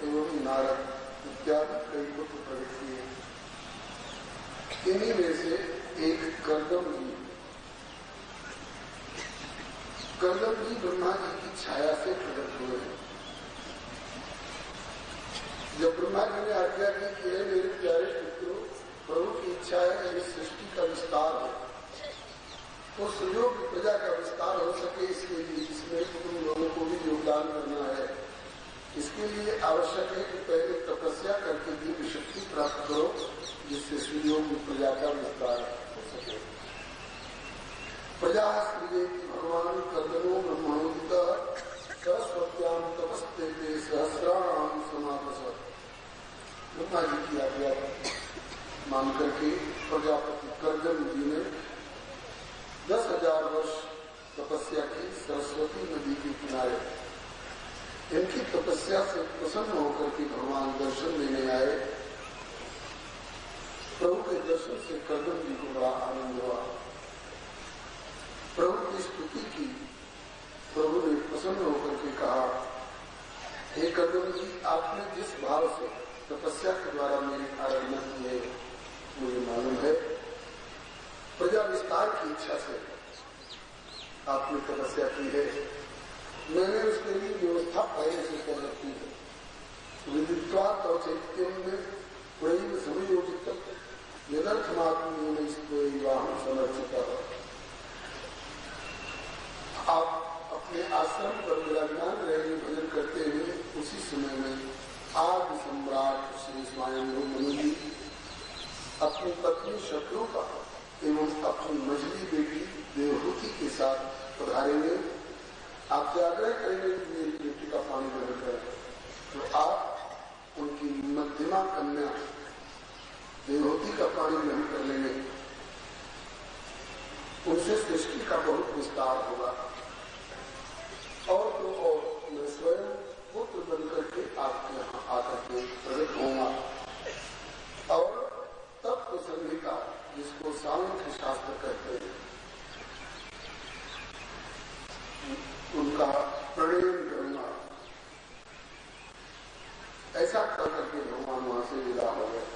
Speaker 1: एवं नारद इत्यादि कई पुत्र प्रकट किए। इन्हीं में से एक कर्दम जी कर्दम जी ब्रह्मा जी की छाया से प्रकट हुए हैं। जब ब्रह्मा जी ने आज्ञा की कि मेरे प्यारे पुत्रों, प्रभु की इच्छा है इस सृष्टि का विस्तार हो, तो सुयोग प्रजा का विस्तार हो सके, इसके लिए इसमें तुम लोगों को भी योगदान करना है। इसके लिए आवश्यक है कि पहले तपस्या करके दिव्य शक्ति प्राप्त करो, जिससे सुयोग प्रजा का विस्तार हो सके। प्रजा भगवान कर्दमो ब्रह्मणोदित सरस्वत्याम तपस्ते सहस्राणाम समापस। ब्रह्मा जी की आज्ञा मान करके प्रजापति कर्दम जी ने 10,000 वर्ष तपस्या की सरस्वती नदी के किनारे। इनकी तपस्या से प्रसन्न होकर के भगवान दर्शन देने आए। प्रभु के दर्शन से कर्दम जी को बड़ा आनंद हुआ। प्रभु की स्तुति की। प्रभु ने प्रसन्न होकर के कहा, हे कर्दम जी, आपने जिस भाव से तपस्या के द्वारा मेरी आराधना की है मुझे मालूम है। प्रजा विस्तार की इच्छा से आपने तपस्या की है। मैंने उसके लिए व्यवस्था पहले से कर रखी है। विदित्वा चैत्यम में प्रैव समयोजित यदर्थमात्म में वाहन समर्चित। आप अपने आश्रम पर विराजमान रहने भजन करते हुए उसी समय में आदि सम्राट श्री स्वयंभू मनु जी अपनी पत्नी शत्रुपा एवं अपनी मझली बेटी देवहूति के साथ पधारेंगे। आप आग्रह करेंगे कि मेरी बेटी का पानी ग्रहण करें, तो आप उनकी मध्यमा कन्या देवहूति का पानी ग्रहण कर लेंगे। उनसे सृष्टि का बहुत विस्तार होगा। और तो और मैं स्वयं पुत्र बनकर के आपके यहाँ आकर के प्रकट होगा। और तत्व संहिता, जिसको सांख्य शास्त्र कहते हैं, उनका प्रणयन करूंगा। ऐसा कर करके भगवान वहां से विदा हो गए।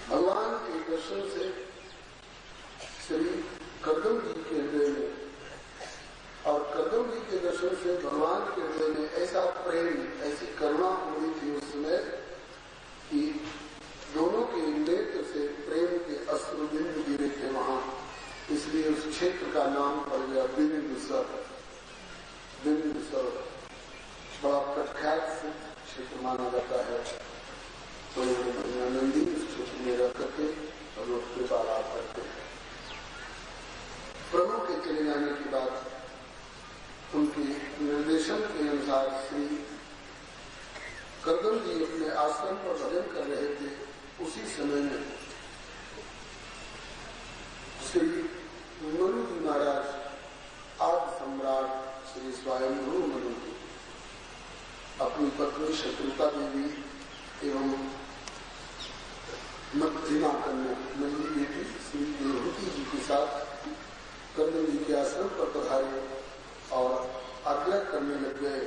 Speaker 1: भगवान के दर्शन से श्री कर्दम जी के हृदय में और कर्दम जी के दर्शन से भगवान के हृदय में ऐसा प्रेम, ऐसी करुणा हुई थी उस समय कि दोनों के नेत्र से प्रेम के अश्रुबिंदु गिरे थे वहां। इसलिए उस क्षेत्र का नाम पड़ गया बिंदुसर। बिंदुसर बड़ा प्रख्यात क्षेत्र माना जाता है। तो नंदी उस क्षेत्र में रह करके और लोग कृपा लाभ करते हैं। प्रभु के चले जाने के बाद उनके निर्देशन के अनुसार श्री कर्दम जी अपने आश्रम पर भजन कर रहे थे। उसी समय में श्री मनु जी महाराज आदि सम्राट श्री स्वयंभू मनु जी अपनी पत्नी शत्रुता देवी एवं मध्यमा कन्या नंदी बेटी श्री देवहूति जी के साथ कर्दम जी के आश्रम पर पधारे और आग्रह करने लग गए।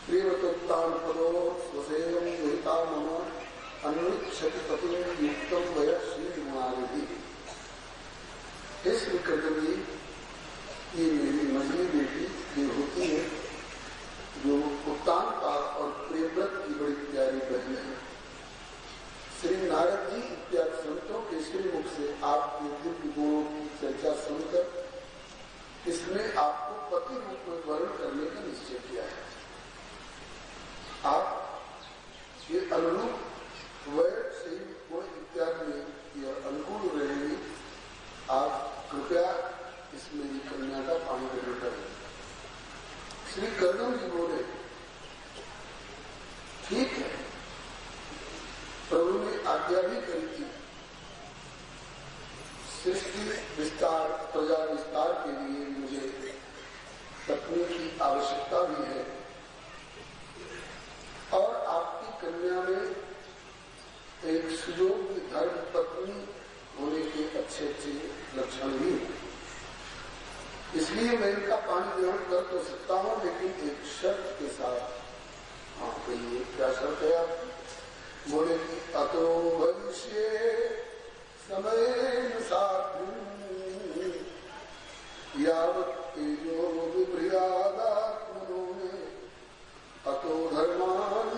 Speaker 1: प्रियवतोत्तान पदो स्वसेयम विहिता मम अन्विक्षति तपिं युक्तम वय श्री गुणानिधि। हे श्री कर्दम जी, ये मेरी मझली बेटी देवहूति है, जो उत्तान काल और प्रियव्रत की बड़ी प्यारी बहन है। श्री नारद जी इत्यादि संतों के श्रीमुख से आपके दिव्य गुणों की चर्चा सुनकर इसने आपको पति रूप में वर्ण करने का निश्चय किया है। आप ये अनुरूप वैर सही गुण इत्यादि में यह अनुकूल रहेंगी। आप कृपया इस मेरी कन्या का पानी ग्रहण करें। श्री कर्दम जी बोले, ठीक है। प्रभु ने आज्ञा भी करी थी। सृष्टि विस्तार, प्रजा विस्तार के लिए मुझे पत्नी की आवश्यकता भी है और आपकी कन्या में एक सुयोग्य धर्म पत्नी होने के अच्छे अच्छे लक्षण भी हैं। इसलिए मैं इनका पानी ग्रहण कर तो सकता हूं, लेकिन एक शर्त के साथ। हाँ कहिए, क्या शर्त है आपकी? बोले कि अतो भविष्य समय यावत् तेजो विभ्रियादात्मनो में अतो धर्मान्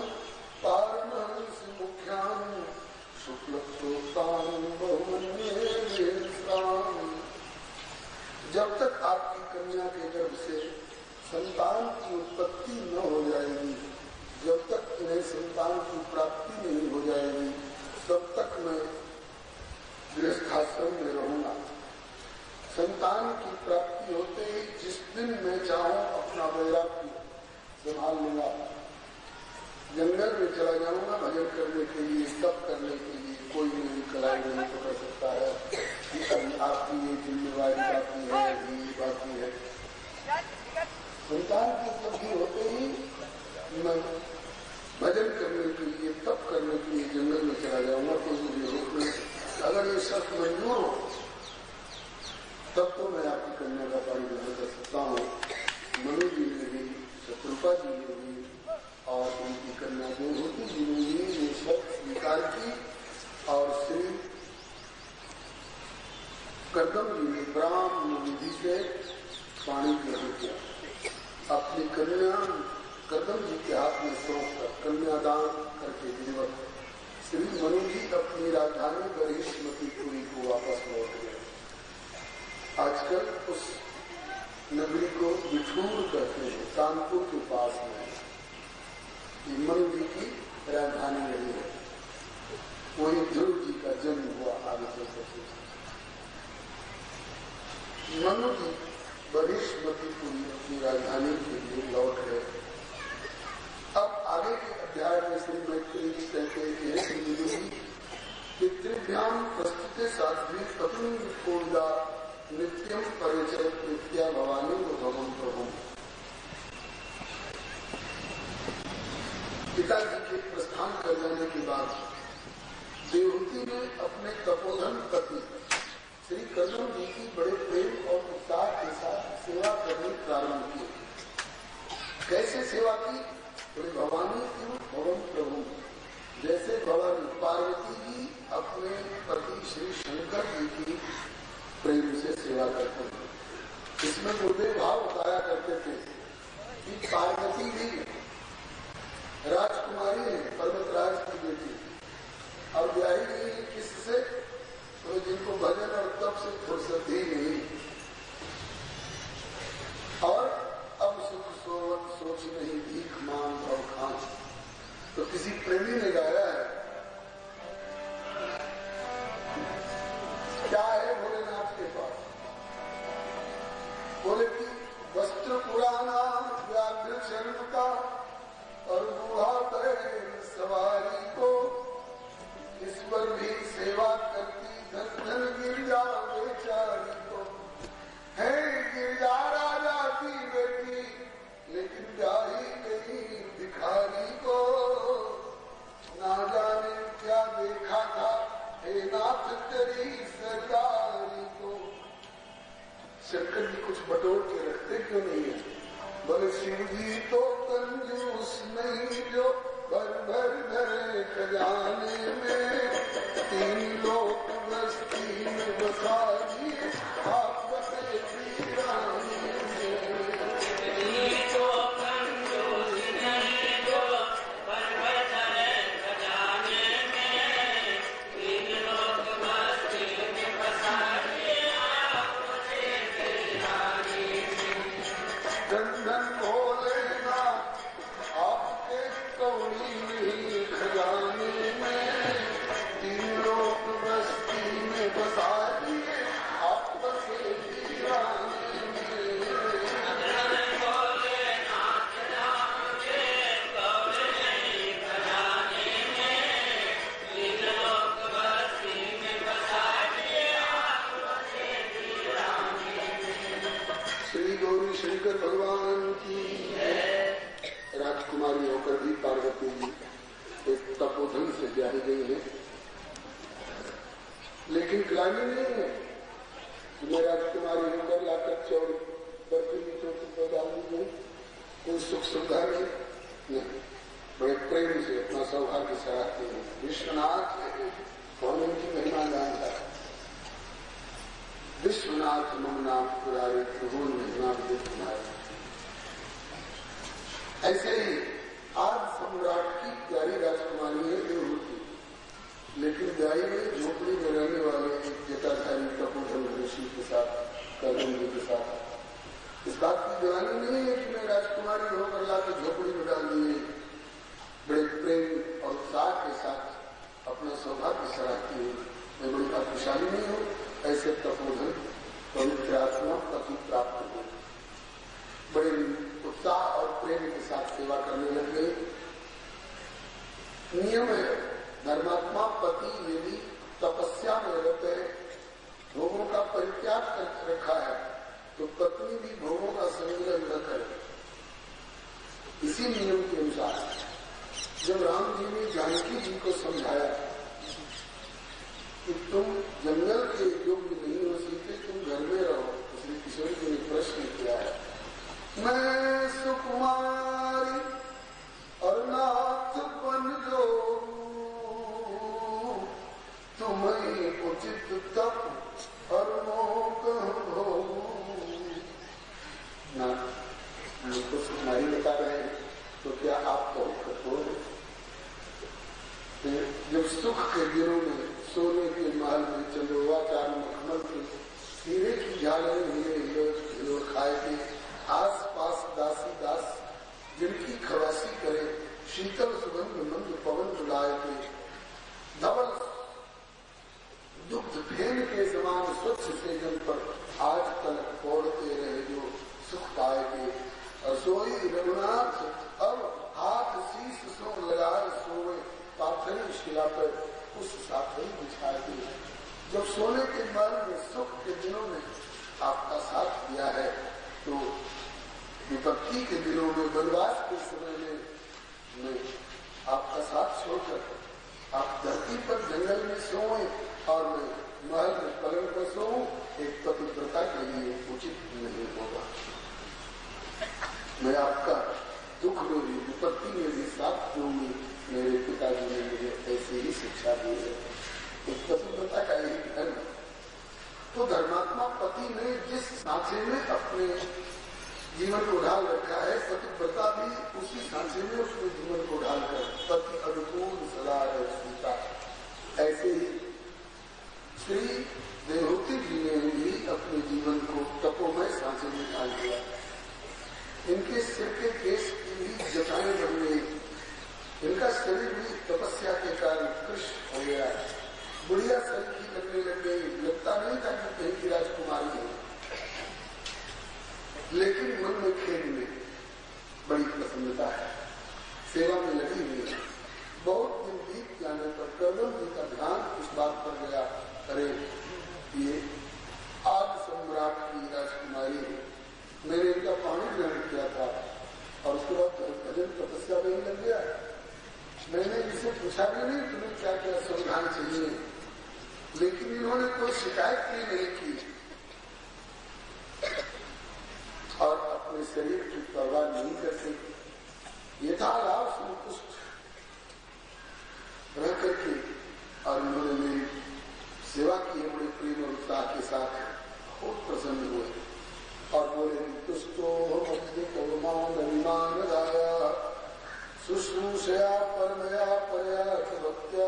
Speaker 1: पारणंसि मुख्यान् शुक्लप्रोक्तान् बहुमन्ये वेदान्। जब तक आपकी कन्या के गर्भ से संतान की उत्पत्ति न हो जाएगी, जब तक इन्हें संतान की प्राप्ति नहीं हो जाएगी, तब तक मैं गृहस्थाश्रम में रहूंगा। संतान की प्राप्ति होते ही जिस दिन मैं चाहूं अपना वैराग्य संभाल लूंगा, जंगल में चला जाऊंगा भजन करने के लिए, तप करने के लिए। कोई मेरी कलाई नहीं पकड़ सकता है कि अभी आपकी ये जिम्मेवारी बाकी है, ये बाकी है। संतान की उपलब्धि होते ही मैं भजन करने के लिए, तप करने के लिए जंगल में चला जाऊंगा। कोई मुझे रोक नहीं। अगर ये शर्त मंजूर हो तब तो मैं आपकी कन्या का पानी ग्रहण कर सकता हूँ। मनु जी ने भी, शत्रुपा जी ने भी और उनकी कन्या देवहूति जी ने भी ये शर्त स्वीकार की और श्री कर्दम जी ने ब्राह्मण विधि से पानी ग्रहण किया। अपनी कन्या कर्दम जी के हाथ में सौंप कर कन्यादान करके जीवन श्री मनु जी अपनी राजधानी बरिष्मतीपुरी को वापस लौट गए। आजकल उस नगरी को बिठूर कहते हैं, कानपुर के पास में मनु जी की राजधानी रही है। वही ध्रुव जी का जन्म हुआ। आगे चलकर मनु जी बरिष्मतीपुरी अपनी राजधानी के लिए लौट गए। अब आगे के अध्याय में श्री मैत्री जी कहते हैं पितृभ्याम प्रस्तुते साध्वी पत्नी विपूर्णा नित्यम परिचय नित्या भवानी भगवम प्रभु। पिताजी के प्रस्थान कर जाने के बाद देवहूति ने अपने तपोधन पति श्री कर्दम जी की बड़े प्रेम और उत्साह के साथ सेवा करनी प्रारंभ की। कैसे सेवा की? बोले भवानी क्यों भवन प्रभु। जैसे भवानी पार्वती जी अपने पति श्री शंकर जी की प्रेम से सेवा करते थे। इसमें गुरुदेव भाव बताया करते थे कि पार्वती भी राजकुमारी है, पर्वतराज की बेटी, और ब्याही गई है किससे? तो जिनको भजन और तप से फुर्सत ही नहीं, और अब सुख सोच नहीं भीख मांग और खान। तो किसी प्रेमी ने गाया है, क्या है भोलेनाथ के पास? बोले कि वस्त्र पुराना व्याघ्र शर्म का और बूढ़ा बैल सवारी को, इस पर भी सेवा करती धन धन गिरजा बेचारी को। है गिरजा राजा की बेटी लेकिन ब्याही गई भिखारी को। ना जाने क्या देखा था हे नाथ तेरी सरदारी को। शंकर जी कुछ बटोर के रखते क्यों नहीं है? बोले शिव जी तो कंजूस नहीं जो भर भर भरे खजाने में। तीन लोग बस्ती में बसा दिए आप बसे वीराने में।
Speaker 2: तो कंजूस नहीं जो भर भर भरे खजाने में। तीन लोग बस्ती में बसा दिए आप बसे वीराने में।
Speaker 1: धन धन भोलेनाथ आपके कौड़ी नहीं खजाने में। तीन लोग बस्ती में बसा दिए आप बसे वीराने में।
Speaker 2: धन भोलेनाथ आपके कौड़ी नहीं खजाने में। तीन लोग बस्ती में बसा दिए आप बसे वीराने में।
Speaker 1: श्री गौरी शंकर भगवान की राजकुमारी होकर भी पार्वती जी एक तपोधन से ब्याही गई है। लेकिन ग्लानि नहीं है कि मैं राजकुमारी होकर लाकर चौड़ी बर्फीली चोटी पर डाल दी गई। कोई सुख सुविधा नहीं, बड़े प्रेम से अपना सौभाग्य सराहते हैं। विश्वनाथ कौन उनकी महिमा जानता है? विश्वनाथ मम नाम पुरारे प्रभु नाम तुम्हारे। ऐसे ही आज सम्राट की प्यारी राजकुमारी है देवहूति, लेकिन ब्याही में झोपड़ी में रहने वाले एक जटाधारी कपूरधन ऋषि के साथ, कर्दम के साथ इस बात की दीवानी नहीं है कि मैं राजकुमारी होकर लाकर झोपड़ी में डाल दिए। बड़े प्रेम और उत्साह के साथ अपना सौभाग्य सराहती हूँ। मैं बड़ी भाग्यशाली नहीं हूँ, ऐसे तपोधन पवित्र आत्मा पति प्राप्त हो। बड़े उत्साह और प्रेम के साथ सेवा करने लग गए। नियम है, धर्मात्मा पति यदि तपस्या में रहते हैं, भोगों का परित्याग कर रखा है, तो पत्नी भी भोगों का संग्रह न करे। इसी नियम के अनुसार जब राम जी ने जानकी जी को समझाया कि तुम जंगल के योग्य नहीं हो सीते, तुम घर में रहो, श्री किशोर जी ने प्रश्न किया है, मैं सुकुमारी और नाथ बन जो तुम्हें उचित तप और मोक हो ना। मुझको सुकुमारी बता रहे हैं तो क्या आप तो कठोर। जब सुख के दिनों में सोने के महल में चंद्रोवाचार मखमल के हीरे की झालरें हीरे खाए थे, आस पास दासी दास जिनकी खवासी करे, शीतल सुगंध मंद पवन बुलाए थे, धवल दुग्ध फेन के समान स्वच्छ सेजन पर आज तक पौड़ते रहे जो सुख पाए थे। और सोई रघुनाथ अब हाथ शीश सो लगाए सोए, पाथरी शिला पर उस साथी बिछाए थे। जब सोने के महल में सुख के दिनों में आपका साथ दिया है, तो विपत्ति के दिनों में वनवास के समय में आपका साथ छोड़कर आप धरती पर जंगल में सोए और मैं महल में पलंग पर सोऊं, एक पतिव्रता के लिए उचित नहीं होगा। मैं आपका दुख में भी विपत्ति में भी साथ दूंगी। मेरे पिताजी ने मुझे ऐसी ही शिक्षा दी है। एक पतिव्रता का यही धर्म। तो धर्मात्मा पति ने जिस सांचे में अपने जीवन को ढाल रखा है, पतिव्रता भी उसी सांचे में उसके जीवन को ढालकर पति अनुकूल सदा है सीता। ऐसे ही श्री देवहूति जी ने भी अपने जीवन को तपोमय सांचे में ढाल दिया। इनके सिर के केस की भी जटाएं बन गई, इनका शरीर भी तपस्या के कारण कृष्ण हो गया। बुढ़िया सर की लगने लग गई, लगता नहीं था कि कहीं की राजकुमारी है, लेकिन मन में खेल में बड़ी प्रसन्नता है, सेवा में लगी हुई है। बहुत दिन बीत जाने पर कर्दम जी का ध्यान इस बात पर गया, अरे ये आग सम्राट की राजकुमारी है, मैंने इनका पानी ग्रहण किया था और उसके बाद भजन तपस्या में ही लग गया। मैंने इसे पूछा भी नहीं तुम्हें क्या क्या संविधान चाहिए, लेकिन इन्होंने कोई शिकायत भी नहीं की और अपने शरीर की परवाह नहीं करते, यथालाभ संतुष्ट रह करके और उन्होंने मेरी सेवा की है बड़े प्रेम और उत्साह के साथ, बहुत प्रसन्न हुए और बोले तुष्टो अभिमान गाया शुश्रूषया परमया परयार्थ भक्त्या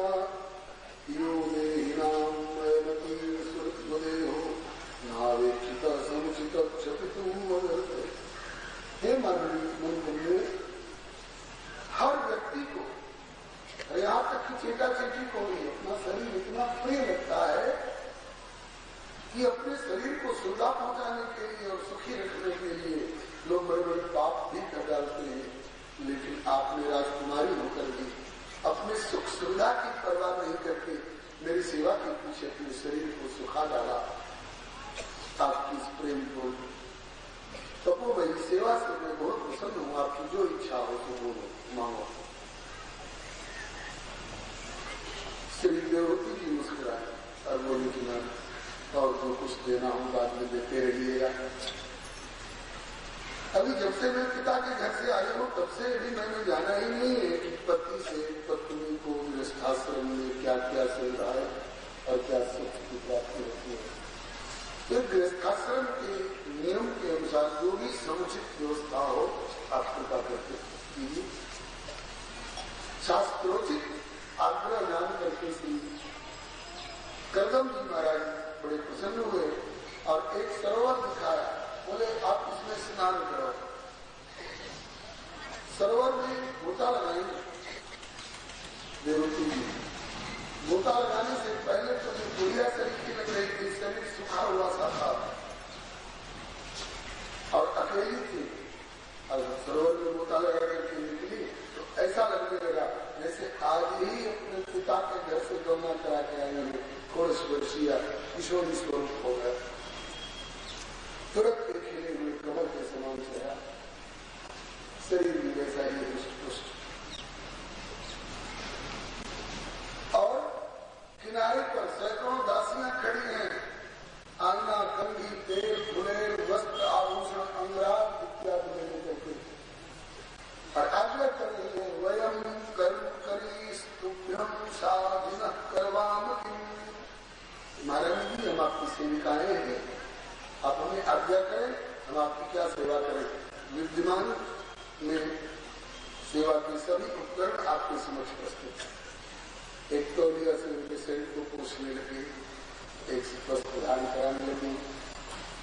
Speaker 1: यो देहिनां मयमती सुरदेहो नावेक्षित समुचित क्षपितुं वदते। हे मंदिर में हर व्यक्ति को, यहाँ तक कि चेटा चेटी को भी अपना शरीर इतना प्रिय लगता है कि अपने शरीर को सुविधा पहुंचाने के लिए और सुखी रखने के लिए लोग बड़े बड़े पाप भी कर डालते हैं। लेकिन आपने राजकुमारी होकर भी अपने सुख सुविधा की परवाह नहीं करके मेरी सेवा के पीछे अपने शरीर को सुखा डाला। आपकी इस प्रेम को तपो भाई सेवा से मैं बहुत प्रसन्न हूँ, आपकी जो इच्छा हो तो वो मांगो। श्री देवहूति जी मुस्कुराए और बोली कि मैं और जो कुछ देना हो बाद में देते रहिएगा। अभी जब से मैं पिता के घर से आई हूँ तब से भी मैंने जाना ही नहीं है कि पति से पत्नी को गृहस्थाश्रम में क्या क्या सुविधा है और क्या सुख की प्राप्ति होती है। फिर गृहस्थाश्रम के नियम के अनुसार जो भी समुचित व्यवस्था हो आप कृपा करके कीजिए। शास्त्रोचित आग्रह जान करके श्री करदम जी महाराज बड़े प्रसन्न हुए और एक सरोवर दिखाया, बोले आप इसमें स्नान करो। सरोवर में गोता लगाएंगे देवती जी। गोता लगाने से पहले तो जो गुड़िया शरीर की लग रही थी, शरीर सूखा हुआ सा था और अकेली थी, और सरोवर में गोता लगा करके निकली तो ऐसा लगने लगा जैसे आज ही अपने पिता के घर से गौना करा के आए हैं, 16 वर्षीय किशोरी स्वरूप हो गया। तुरंत के खिले हुए कमल के समान चेहरा, शरीर भी वैसा ही पुष्ट। और किनारे पर सैकड़ों दासियां खड़ी हैं, आईना, कंघी, तेल, फुलेल, वस्त्र, आभूषण, अंगराग इत्यादि लेने करके और आज्ञा कर रही है, वयम कर्म करी स्तुभ्यम साधिन करवाम किम। महारानी जी हम आपकी सेविकाएं हैं, आप हमें आज्ञा करें, हम आपकी क्या सेवा करें। विद्यमान में सेवा के सभी उपकरण आपके समक्ष प्रस्तुत हैं। एक तौलिया से उनके शरीर को पोषने लगे, एक वस्त्र धारण कराने लगे,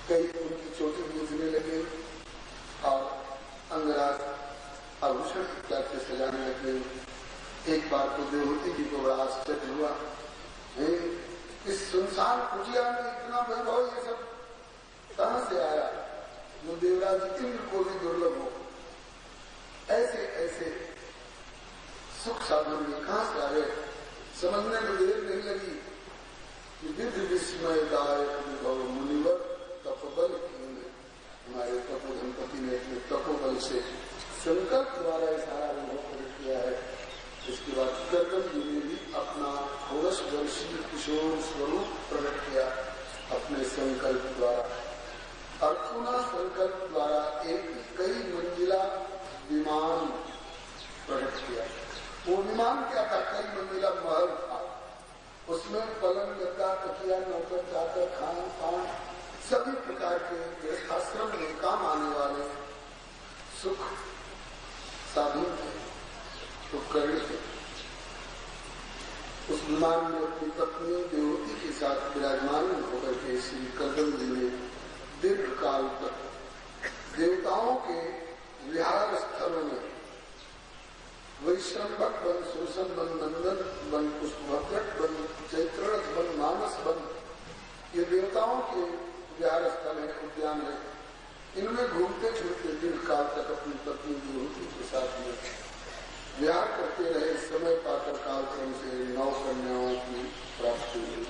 Speaker 1: कई उनकी चोटी बूझने लगे और अंगराग आभूषण इत्यादि सजाने लगे। एक बार तो देवहूति जी को बड़ा आश्चर्य हुआ, इस सुनसान कुटिया में इतना वैभव ये सब कहां से आया, जो देवराज इंद्र को भी दुर्लभ हो। ऐसे ऐसे सुख साधन में कहां से आ गए, समझने में देर नहीं लगी कि विधि विस्मयदायक विभव मुनिवर तपोबल कीने। हमारे तपोधनपति ने अपने तपोबल से संकल्प द्वारा सारा अनुभव प्रकट किया है। इसके बाद करदम जी ने भी अपना 16 वर्षीय किशोर स्वरूप प्रकट किया अपने संकल्प द्वारा, और पुनः संकल्प द्वारा एक कई मंजिला विमान प्रकट किया। वो विमान क्या था, कई मंजिला महल था, उसमें पलंग, गद्दा, तकिया, नौकर, चाकर, खान पान सभी प्रकार के गृहस्थाश्रम में काम आने वाले सुख साधन थे, उपकरण थे। उस विमान में अपनी पत्नी देवहूति के साथ विराजमान होकर के श्री करदम जी ने दीर्घ काल तक देवताओं के विहार स्थलों में वैश्रम्भक वन, सुरसन वन, नंदन वन, पुष्पभद्रक वन, चैत्ररथ वन, मानस वन, ये देवताओं के विहार स्थल है, उद्यान है। इनमें घूमते फिरते दीर्घ काल तक अपनी पत्नी देवहूति के साथ में विहार करते रहे। समय पाकर कालक्रम से 9 कन्याओं की प्राप्ति हुई।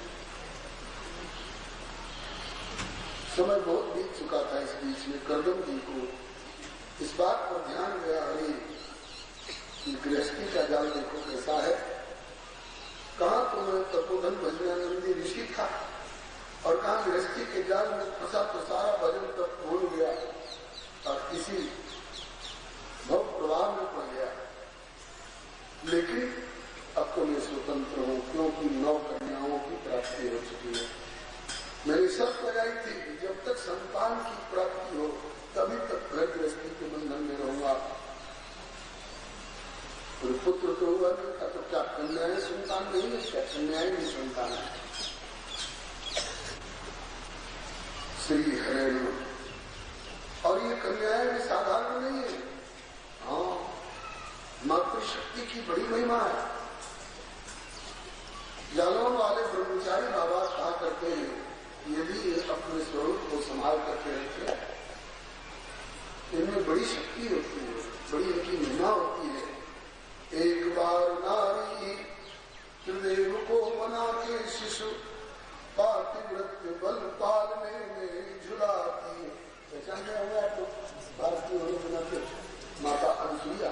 Speaker 1: समय बहुत बीत चुका था। इस बीच में करदम जी को इस बात पर ध्यान गया, अरे गृहस्थी का जाल देखो कैसा है, कहाँ तो मैं तपोधन भजनानंदी ऋषि था और कहाँ गृहस्थी के जाल में फंसा तो सारा भजन तक भूल गया और इसी भव प्रभाव में पड़ गया। लेकिन अब तो मैं स्वतंत्र हूँ, क्योंकि 9 कन्याओं की प्राप्ति हो चुकी है। मैंने शर्त लगाई थी कि जब तक संतान की प्राप्ति हो तभी तक घर गृहस्थी के बंधन में रहूंगा। तो पुत्र तो हुआ नहीं था, तो क्या कन्याएं संतान नहीं है, क्या कन्याएं भी संतान है। श्री हरे और ये कन्याएं भी साधारण नहीं है। हाँ, मातृशक्ति की बड़ी महिमा है। जालौन वाले ब्रह्मचारी बाबा कहा करते हैं, यदि ये अपने स्वरूप को संभाल करके रखते इनमें बड़ी शक्ति होती है, बड़ी इनकी महिमा होती है। एक बार नारी त्रिदेव को बना के शिशु पातिव्रत्य बल पालने में झुलाती है। पहचान गया होगा आपको, भारतीय होने बना के माता अनुसुईया।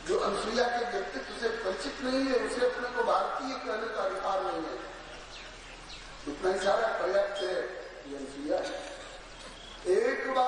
Speaker 1: जो अनुसुईया के व्यक्तित्व से परिचित नहीं है उसे अपने को भारतीय कहने का अधिकार नहीं है। इतना ही सारा पर्याप्त है, ये अनुसुईया है। एक बार